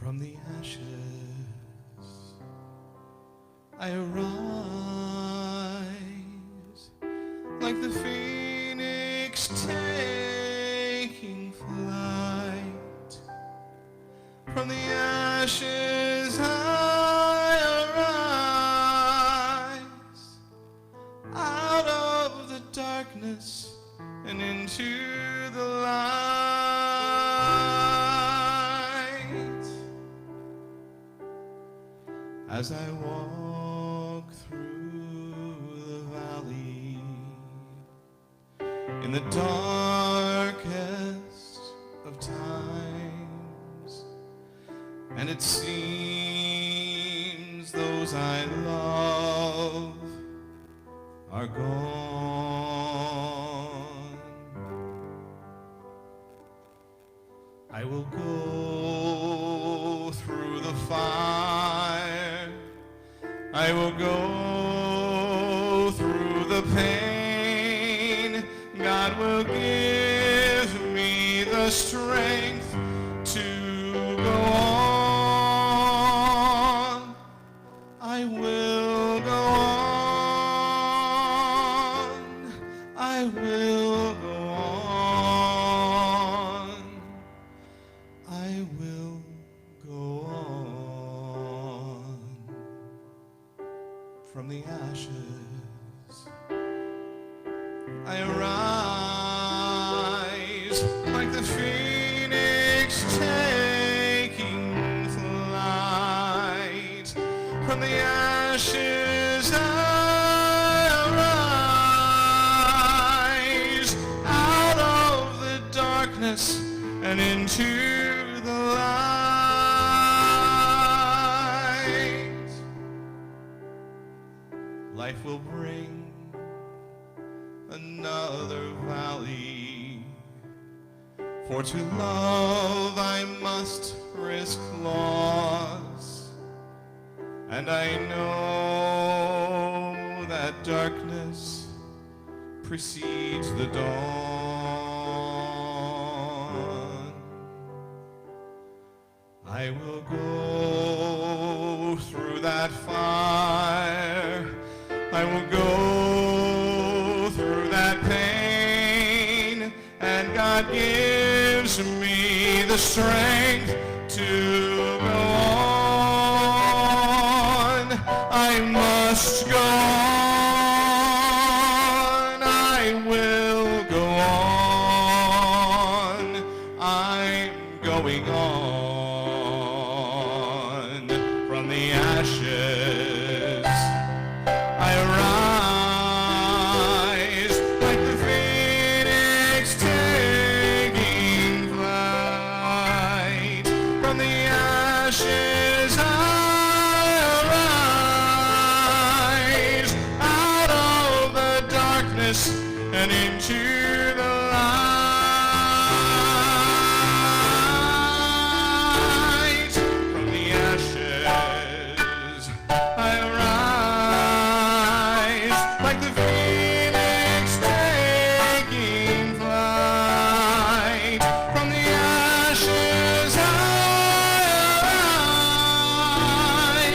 From the ashes I arise, like the phoenix taking flight. From the ashes I arise, out of the darkness and into the light. As I walk through the valley, in the darkest of times, and it seems those I love are gone, I will go through the fire, I will go through the pain. God will give me the strength to go on. I will go on. I will go on. I will go on. From the ashes I arise, like the phoenix taking flight. From the ashes I arise, out of the darkness and into the light. Life will bring another valley, for to love I must risk loss, and I know that darkness precedes the dawn. I will go through that fire, I will go through that pain, and God gives me the strength to go on. I must go on. I will go on. I'm going on. From the ashes I arise, like the phoenix taking flight. From the ashes I arise, out of the darkness and into the light. From the ashes I arise, like the phoenix taking flight. From the ashes I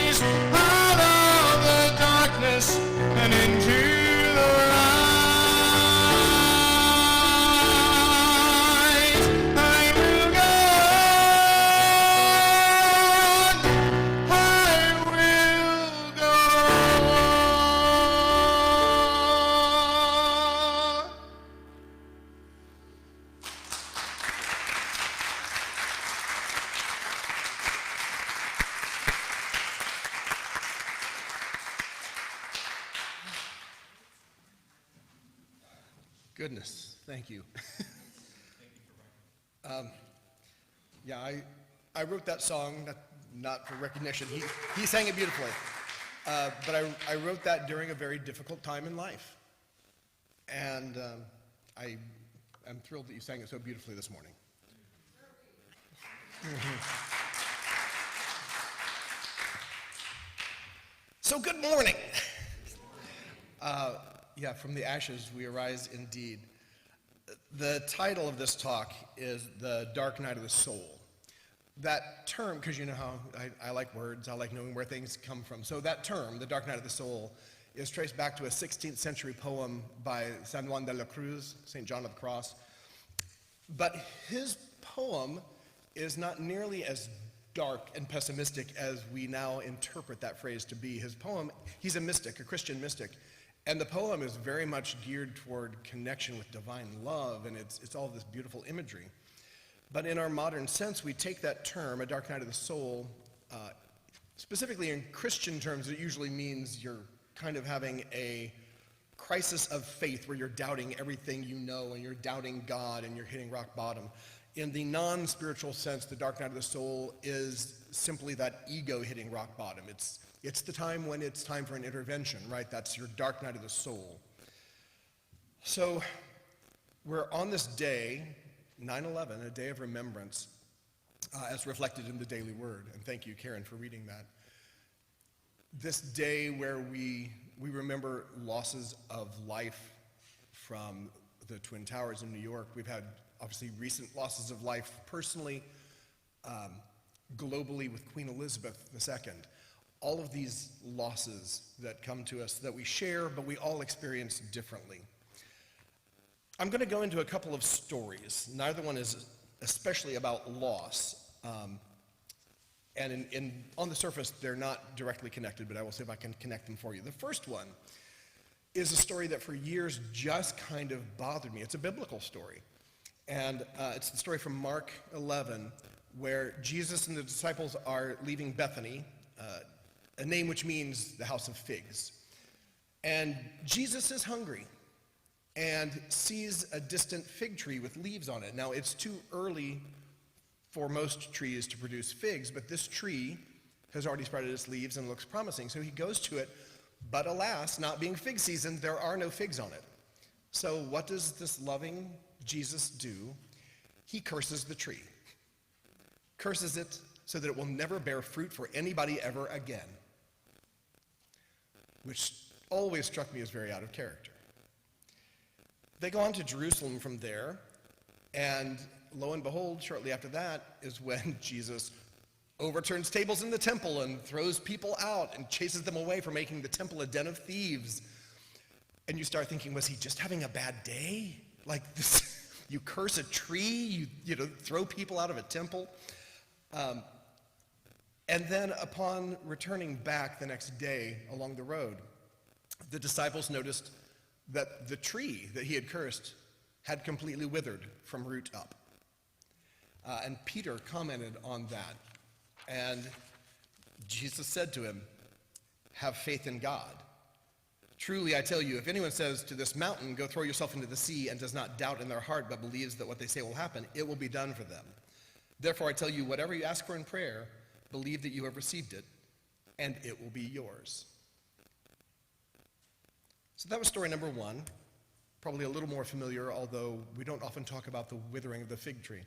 arise, out of the darkness and into the light. I will go on. I will go on. Goodness, thank you. Yeah, I wrote that song, not for recognition. He sang it beautifully. But I wrote that during a very difficult time in life. And I am thrilled that you sang it so beautifully this morning. So good morning. Yeah, from the ashes we arise indeed. The title of this talk is The Dark Night of the Soul. That term, because you know how I like words, I like knowing where things come from. So that term, the dark night of the soul, is traced back to a 16th century poem by San Juan de la Cruz, St. John of the Cross. But his poem is not nearly as dark and pessimistic as we now interpret that phrase to be. His poem, he's a mystic, a Christian mystic, and the poem is very much geared toward connection with divine love, and it's all this beautiful imagery. But in our modern sense, we take that term, a dark night of the soul, specifically in Christian terms, it usually means you're kind of having a crisis of faith where you're doubting everything you know and you're doubting God and you're hitting rock bottom. In the non-spiritual sense, the dark night of the soul is simply that ego hitting rock bottom. It's the time when it's time for an intervention, right? That's your dark night of the soul. So we're on this day, 9/11, a day of remembrance, as reflected in the Daily Word. And thank you, Karen, for reading that. This day where we remember losses of life from the Twin Towers in New York. We've had, obviously, recent losses of life personally, globally with Queen Elizabeth II. All of these losses that come to us that we share, but we all experience differently. I'm going to go into a couple of stories. Neither one is especially about loss. And on the surface, they're not directly connected, but I will see if I can connect them for you. The first one is a story that for years just kind of bothered me. It's a biblical story. And it's the story from Mark 11, where Jesus and the disciples are leaving Bethany, a name which means the house of figs. And Jesus is hungry and sees a distant fig tree with leaves on it. Now, it's too early for most trees to produce figs, but this tree has already spread its leaves and looks promising. So he goes to it, but alas, not being fig season, there are no figs on it. So what does this loving Jesus do? He curses the tree. Curses it so that it will never bear fruit for anybody ever again, which always struck me as very out of character. They go on to Jerusalem from there, and lo and behold, shortly after that is when Jesus overturns tables in the temple and throws people out and chases them away for making the temple a den of thieves. And you start thinking, was he just having a bad day? Like this, you curse a tree, you throw people out of a temple. And then upon returning back the next day along the road, the disciples noticed that the tree that he had cursed had completely withered from root up. And Peter commented on that. And Jesus said to him, "Have faith in God. Truly, I tell you, if anyone says to this mountain, 'Go throw yourself into the sea,' and does not doubt in their heart, but believes that what they say will happen, it will be done for them. Therefore, I tell you, whatever you ask for in prayer, believe that you have received it, and it will be yours." So that was story number one, probably a little more familiar, although we don't often talk about the withering of the fig tree.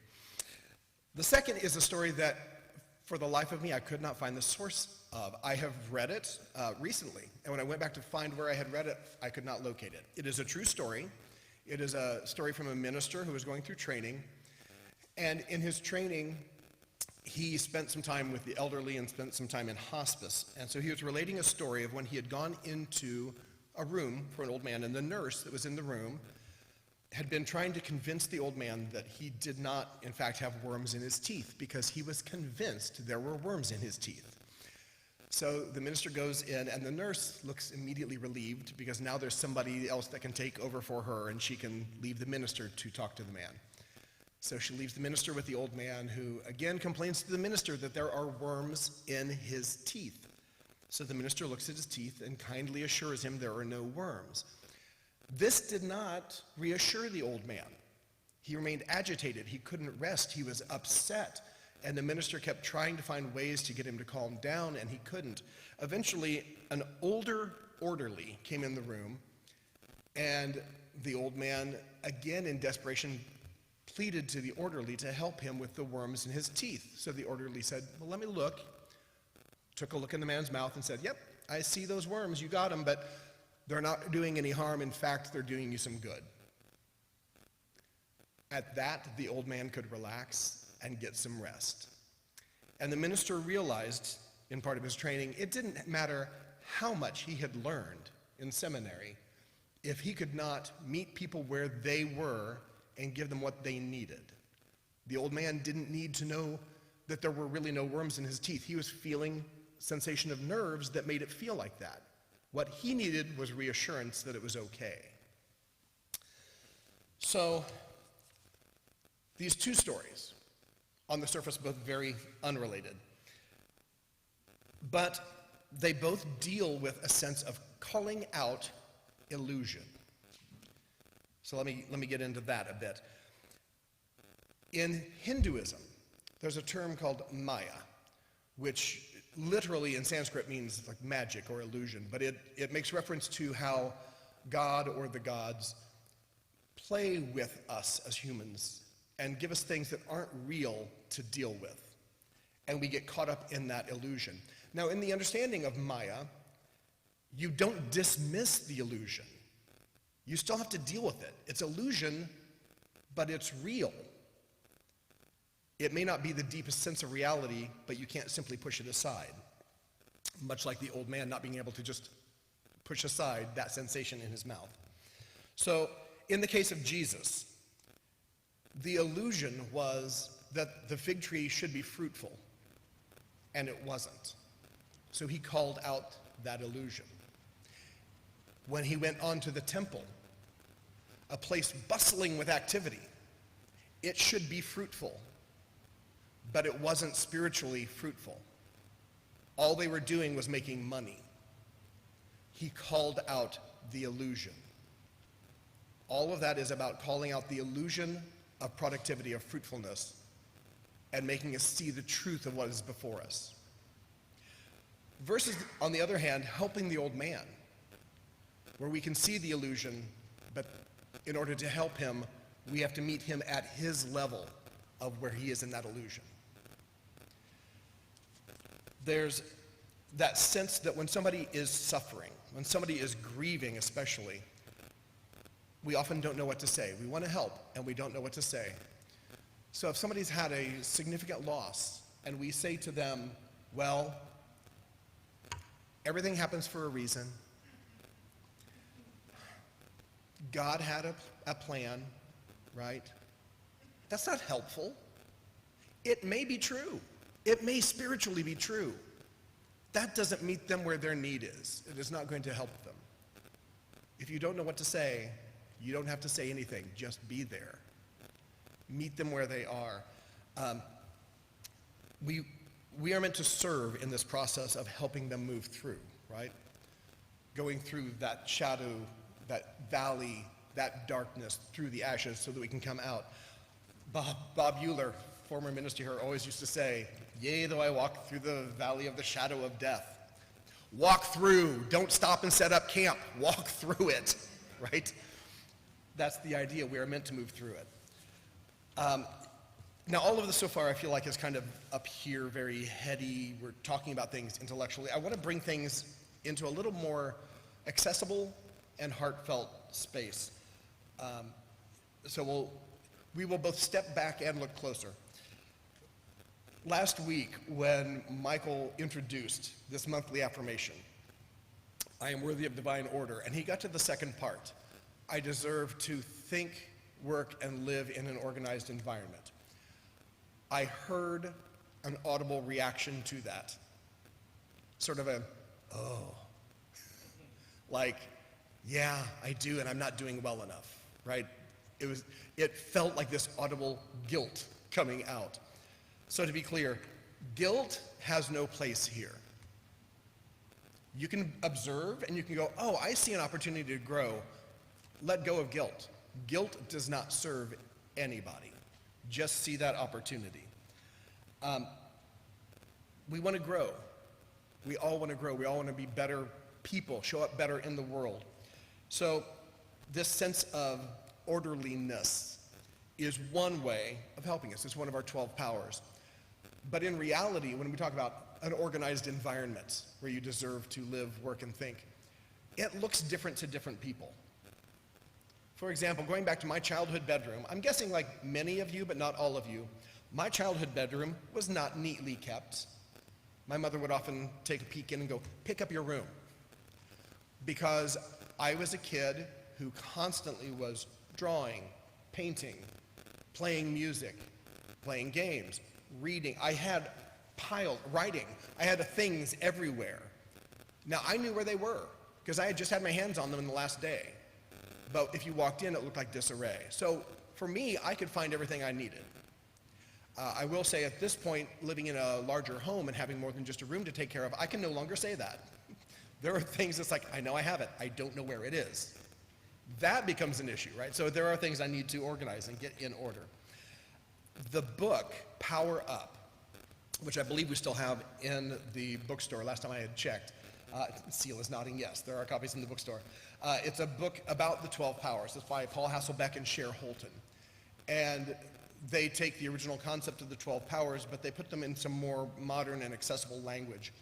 The second is a story that, for the life of me, I could not find the source of. I have read it recently, and when I went back to find where I had read it, I could not locate it. It is a true story. It is a story from a minister who was going through training, and in his training, he spent some time with the elderly and spent some time in hospice. And so he was relating a story of when he had gone into a room for an old man, and the nurse that was in the room had been trying to convince the old man that he did not, in fact, have worms in his teeth, because he was convinced there were worms in his teeth. So the minister goes in, and the nurse looks immediately relieved, because now there's somebody else that can take over for her, and she can leave the minister to talk to the man. So she leaves the minister with the old man, who again complains to the minister that there are worms in his teeth. So the minister looks at his teeth and kindly assures him there are no worms. This did not reassure the old man. He remained agitated. He couldn't rest. He was upset. And the minister kept trying to find ways to get him to calm down, and he couldn't. Eventually, an older orderly came in the room, and the old man, again in desperation, pleaded to the orderly to help him with the worms in his teeth. So the orderly said, "Well, let me look." Took a look in the man's mouth and said, "Yep, I see those worms. You got them, but they're not doing any harm. In fact, they're doing you some good." At that, the old man could relax and get some rest. And the minister realized, in part of his training, it didn't matter how much he had learned in seminary if he could not meet people where they were and give them what they needed. The old man didn't need to know that there were really no worms in his teeth. He was feeling sensation of nerves that made it feel like that. What he needed was reassurance that it was okay. So, these two stories, on the surface both very unrelated, but they both deal with a sense of calling out illusion. So let me get into that a bit. In Hinduism, there's a term called Maya, which literally in Sanskrit means like magic or illusion, but it makes reference to how God or the gods play with us as humans and give us things that aren't real to deal with. And we get caught up in that illusion. Now, in the understanding of Maya, you don't dismiss the illusion. You still have to deal with it. It's illusion, but it's real. It may not be the deepest sense of reality, but you can't simply push it aside. Much like the old man not being able to just push aside that sensation in his mouth. So, in the case of Jesus, the illusion was that the fig tree should be fruitful, and it wasn't. So he called out that illusion. When he went on to the temple, a place bustling with activity, it should be fruitful, but it wasn't spiritually fruitful. All they were doing was making money. He called out the illusion. All of that is about calling out the illusion of productivity, of fruitfulness, and making us see the truth of what is before us. Versus, on the other hand, helping the old man, where we can see the illusion, but in order to help him, we have to meet him at his level of where he is in that illusion. There's that sense that when somebody is suffering, when somebody is grieving especially, we often don't know what to say. We want to help, and we don't know what to say. So if somebody's had a significant loss, and we say to them, well, everything happens for a reason. God had a plan, right? That's not helpful. It may be true. It may spiritually be true. That doesn't meet them where their need is. It is not going to help them. If you don't know what to say, you don't have to say anything. Just be there. Meet them where they are. We are meant to serve in this process of helping them move through, right? Going through that shadow, that valley, that darkness, through the ashes so that we can come out. Bob Euler, former minister here, always used to say, yea, though I walk through the valley of the shadow of death. Walk through, don't stop and set up camp. Walk through it, right? That's the idea. We are meant to move through it. Now, all of this so far I feel like is kind of up here, very heady. We're talking about things intellectually. I want to bring things into a little more accessible and heartfelt space. So we will both step back and look closer. Last week, when Michael introduced this monthly affirmation, I am worthy of divine order, and he got to the second part. I deserve to think, work, and live in an organized environment. I heard an audible reaction to that. Sort of a, oh. Like, yeah, I do, and I'm not doing well enough, right? It felt like this audible guilt coming out. So to be clear, guilt has no place here. You can observe and you can go, oh, I see an opportunity to grow. Let go of guilt. Guilt does not serve anybody. Just see that opportunity. We want to grow. We all want to grow. We all want to be better people, show up better in the world. So this sense of orderliness is one way of helping us. It's one of our 12 powers. But in reality, when we talk about an organized environment where you deserve to live, work, and think, it looks different to different people. For example, going back to my childhood bedroom, I'm guessing like many of you, but not all of you, My childhood bedroom was not neatly kept. My mother would often take a peek in and go, pick up your room. Because I was a kid who constantly was drawing, painting, playing music, playing games, reading. I had writing. I had things everywhere. Now, I knew where they were because I had just had my hands on them in the last day. But if you walked in, it looked like disarray. So for me, I could find everything I needed. I will say at this point, living in a larger home and having more than just a room to take care of, I can no longer say that. There are things that's like, I know I have it, I don't know where it is. That becomes an issue, right? So there are things I need to organize and get in order. The book, Power Up, which I believe we still have in the bookstore, last time I had checked. Seal is nodding yes, there are copies in the bookstore. It's a book about the 12 powers. It's by Paul Hasselbeck and Cher Holton. And they take the original concept of the 12 powers, but they put them in some more modern and accessible language.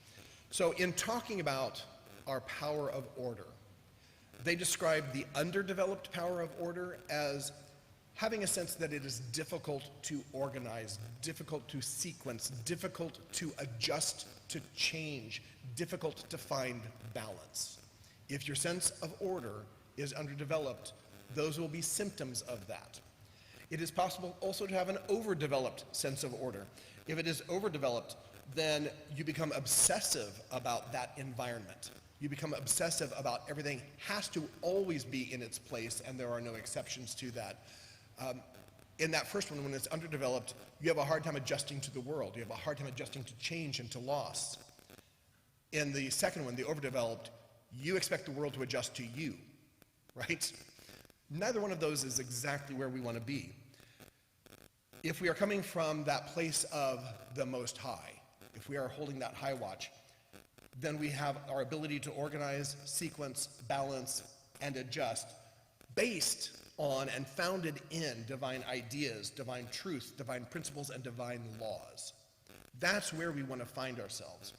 So in talking about our power of order, they describe the underdeveloped power of order as having a sense that it is difficult to organize, difficult to sequence, difficult to adjust to change, difficult to find balance. If your sense of order is underdeveloped, those will be symptoms of that. It is possible also to have an overdeveloped sense of order. If it is overdeveloped, then you become obsessive about that environment. You become obsessive about everything has to always be in its place, and there are no exceptions to that. In that first one, when it's underdeveloped, you have a hard time adjusting to the world. You have a hard time adjusting to change and to loss. In the second one, the overdeveloped, you expect the world to adjust to you, right? Neither one of those is exactly where we want to be. If we are coming from that place of the Most High, if we are holding that high watch, then we have our ability to organize, sequence, balance, and adjust based on and founded in divine ideas, divine truths, divine principles, and divine laws. That's where we want to find ourselves.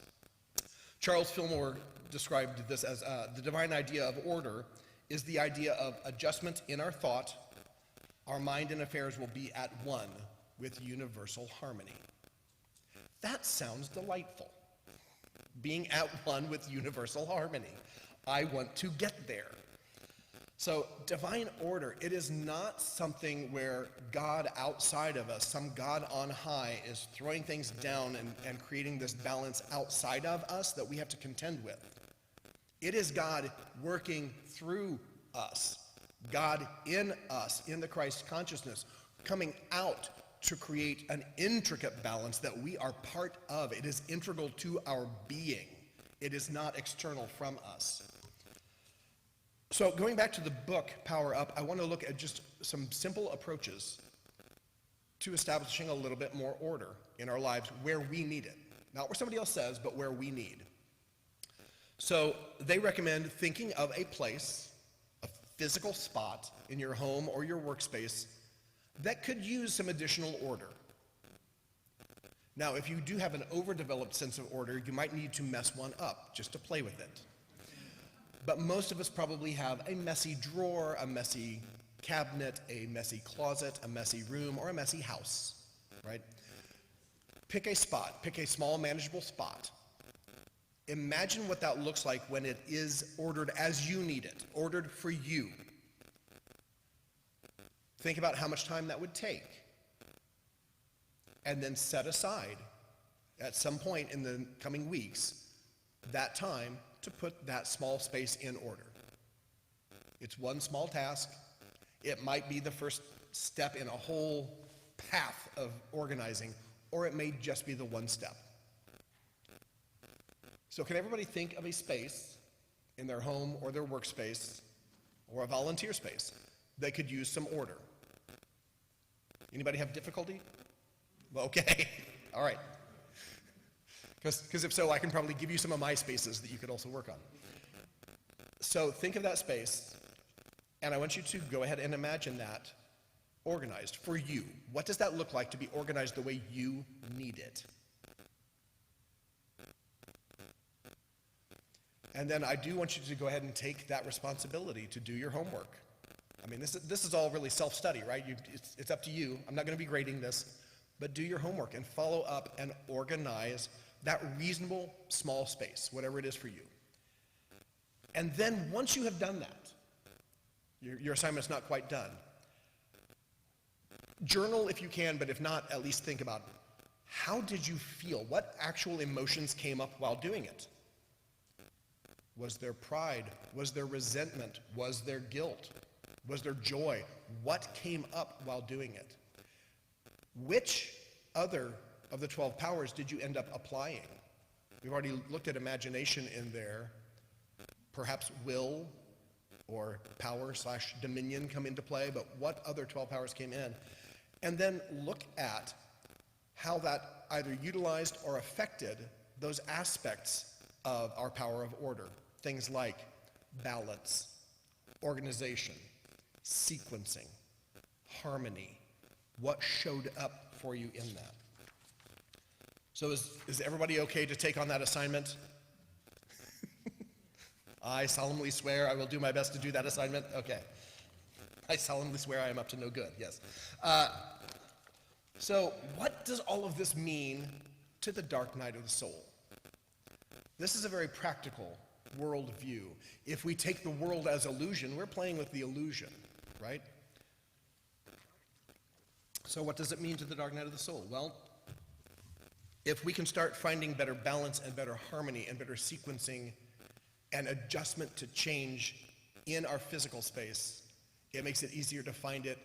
Charles Fillmore described this as the divine idea of order is the idea of adjustment in our thought. Our mind and affairs will be at one with universal harmony. That sounds delightful. Being at one with universal harmony. I want to get there. So divine order, it is not something where God outside of us, some God on high, is throwing things down and creating this balance outside of us that we have to contend with. It is God working through us, God in us, in the Christ consciousness, coming out to create an intricate balance that we are part of. It is integral to our being. It is not external from us. So going back to the book, Power Up, I want to look at just some simple approaches to establishing a little bit more order in our lives where we need it. Not where somebody else says, but where we need. So they recommend thinking of a place, a physical spot in your home or your workspace that could use some additional order. Now, if you do have an overdeveloped sense of order, you might need to mess one up just to play with it. But most of us probably have a messy drawer, a messy cabinet, a messy closet, a messy room, or a messy house, right? Pick a spot, pick a small, manageable spot. Imagine what that looks like when it is ordered as you need it, ordered for you. Think about how much time that would take. And then set aside, at some point in the coming weeks, that time to put that small space in order. It's one small task. It might be the first step in a whole path of organizing, or it may just be the one step. So can everybody think of a space in their home or their workspace or a volunteer space that could use some order? Anybody have difficulty? Well, okay, all right. Because if so, I can probably give you some of my spaces that you could also work on. So think of that space, and I want you to go ahead and imagine that organized for you. What does that look like to be organized the way you need it? And then I do want you to go ahead and take that responsibility to do your homework. I mean, this is all really self-study, right? It's up to you. I'm not going to be grading this. but do your homework and follow up and organize that reasonable small space, whatever it is for you. And then once you have done that, your assignment's not quite done. Journal if you can, but if not, at least think about how did you feel? What actual emotions came up while doing it? Was there pride? Was there resentment? Was there guilt? Was there joy? What came up while doing it? Which other of the 12 powers did you end up applying? We've already looked at imagination in there. Perhaps will or power/dominion come into play, but what other 12 powers came in? And then look at how that either utilized or affected those aspects of our power of order. Things like balance, organization, sequencing, harmony. What showed up for you in that? So is everybody okay to take on that assignment? I solemnly swear I will do my best to do that assignment. Okay. I solemnly swear I am up to no good, yes. So what does all of this mean to the dark night of the soul? This is a very practical worldview. If we take the world as illusion, we're playing with the illusion, right? So what does it mean to the dark night of the soul? Well, if we can start finding better balance and better harmony and better sequencing and adjustment to change in our physical space, it makes it easier to find it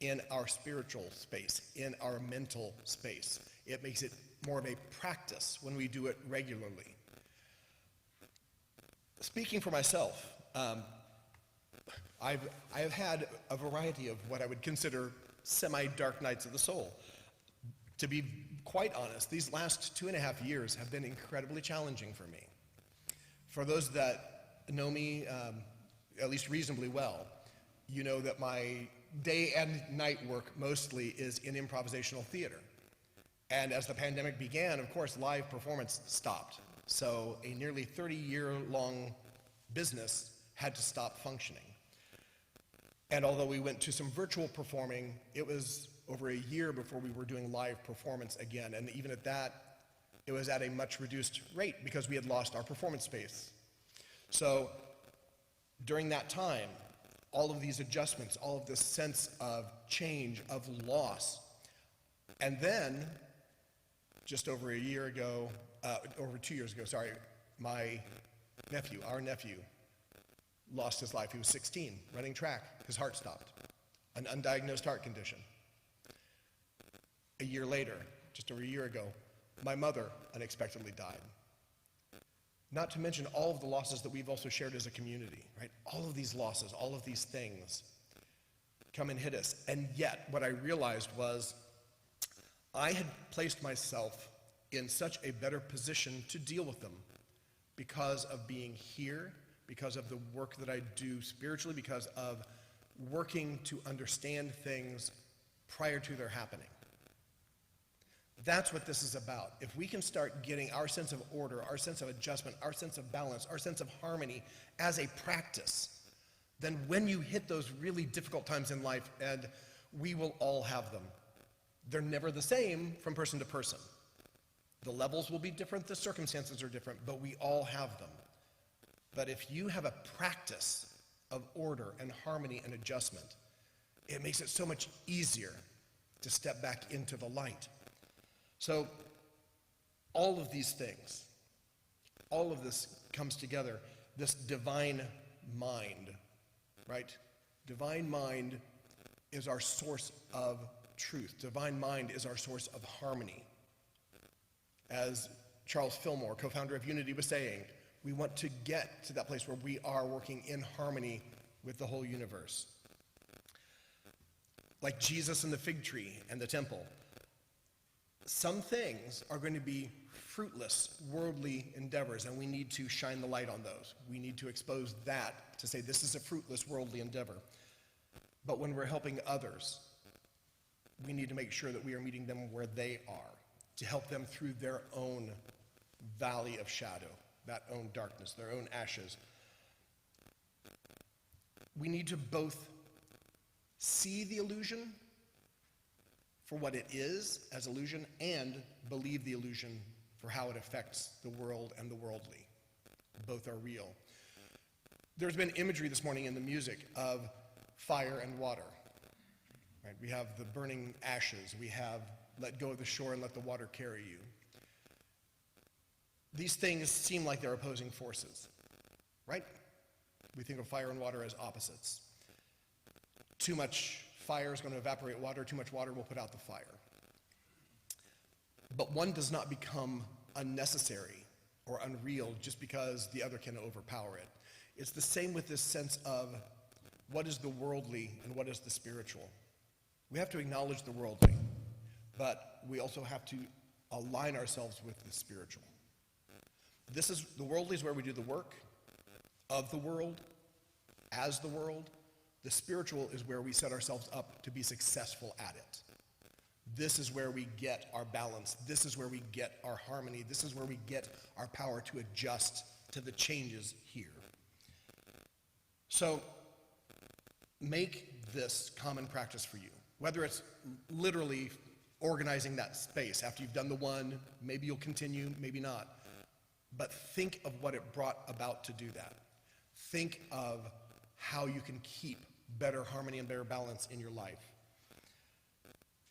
in our spiritual space, in our mental space. It makes it more of a practice when we do it regularly. Speaking for myself, I have had a variety of what I would consider semi-dark nights of the soul. To be quite honest, these last 2.5 years have been incredibly challenging for me. For those that know me, at least reasonably well, you know that my day and night work mostly is in improvisational theater. And as the pandemic began, of course, live performance stopped. So a nearly 30-year-long business had to stop functioning. And although we went to some virtual performing, it was over a year before we were doing live performance again. And even at that, it was at a much reduced rate because we had lost our performance space. So during that time, all of these adjustments, all of this sense of change, of loss. And then, just over a year ago, over 2 years ago, sorry, our nephew, lost his life. He was 16, running track. His heart stopped. An undiagnosed heart condition. A year later, just over a year ago, my mother unexpectedly died. Not to mention all of the losses that we've also shared as a community, right? All of these losses, all of these things come and hit us. And yet, what I realized was I had placed myself in such a better position to deal with them because of being here, because of the work that I do spiritually, because of working to understand things prior to their happening. That's what this is about. If we can start getting our sense of order, our sense of adjustment, our sense of balance, our sense of harmony as a practice, then when you hit those really difficult times in life, and we will all have them, they're never the same from person to person. The levels will be different, the circumstances are different, but we all have them. But if you have a practice of order and harmony and adjustment, it makes it so much easier to step back into the light. So all of these things, all of this comes together, this divine mind, right? Divine mind is our source of truth. Divine mind is our source of harmony. As Charles Fillmore, co-founder of Unity, was saying, we want to get to that place where we are working in harmony with the whole universe. Like Jesus and the fig tree and the temple. Some things are going to be fruitless, worldly endeavors, and we need to shine the light on those. We need to expose that to say this is a fruitless, worldly endeavor. But when we're helping others, we need to make sure that we are meeting them where they are, to help them through their own valley of shadow, that own darkness, their own ashes. We need to both see the illusion for what it is as illusion and believe the illusion for how it affects the world and the worldly. Both are real. There's been imagery this morning in the music of fire and water. Right? We have the burning ashes. We have let go of the shore and let the water carry you. These things seem like they're opposing forces, right? We think of fire and water as opposites. Too much fire is going to evaporate water. Too much water will put out the fire. But one does not become unnecessary or unreal just because the other can overpower it. It's the same with this sense of what is the worldly and what is the spiritual. We have to acknowledge the worldly, but we also have to align ourselves with the spiritual. The worldly is where we do the work of the world, as the world. The spiritual is where we set ourselves up to be successful at it. This is where we get our balance. This is where we get our harmony. This is where we get our power to adjust to the changes here. So make this common practice for you, whether it's literally organizing that space. After you've done the one, maybe you'll continue, maybe not. But think of what it brought about to do that. Think of how you can keep better harmony and better balance in your life.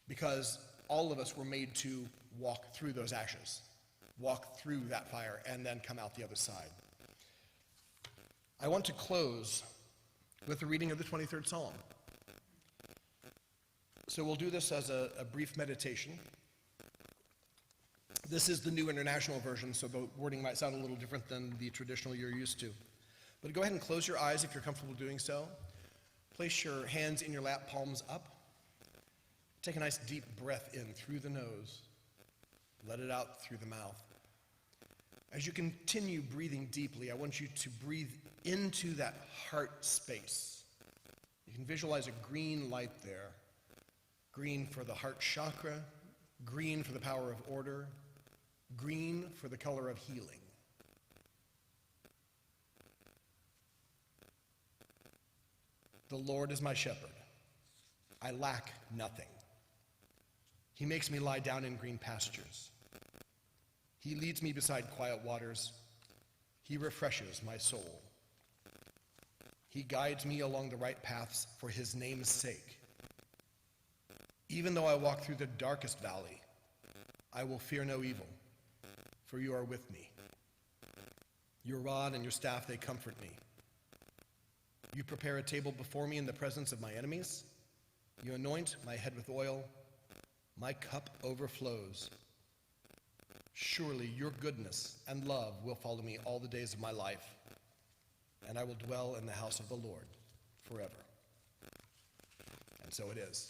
Because all of us were made to walk through those ashes, walk through that fire, and then come out the other side. I want to close with the reading of the 23rd Psalm. So we'll do this as a brief meditation. This is the New International Version, so the wording might sound a little different than the traditional you're used to. But go ahead and close your eyes if you're comfortable doing so. Place your hands in your lap, palms up. Take a nice deep breath in through the nose. Let it out through the mouth. As you continue breathing deeply, I want you to breathe into that heart space. You can visualize a green light there. Green for the heart chakra, green for the power of order, green for the color of healing. The Lord is my shepherd. I lack nothing. He makes me lie down in green pastures. He leads me beside quiet waters. He refreshes my soul. He guides me along the right paths for his name's sake. Even though I walk through the darkest valley, I will fear no evil, for you are with me. Your rod and your staff, they comfort me. You prepare a table before me in the presence of my enemies. You anoint my head with oil. My cup overflows. Surely your goodness and love will follow me all the days of my life, and I will dwell in the house of the Lord forever. And so it is.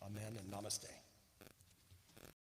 Amen and namaste.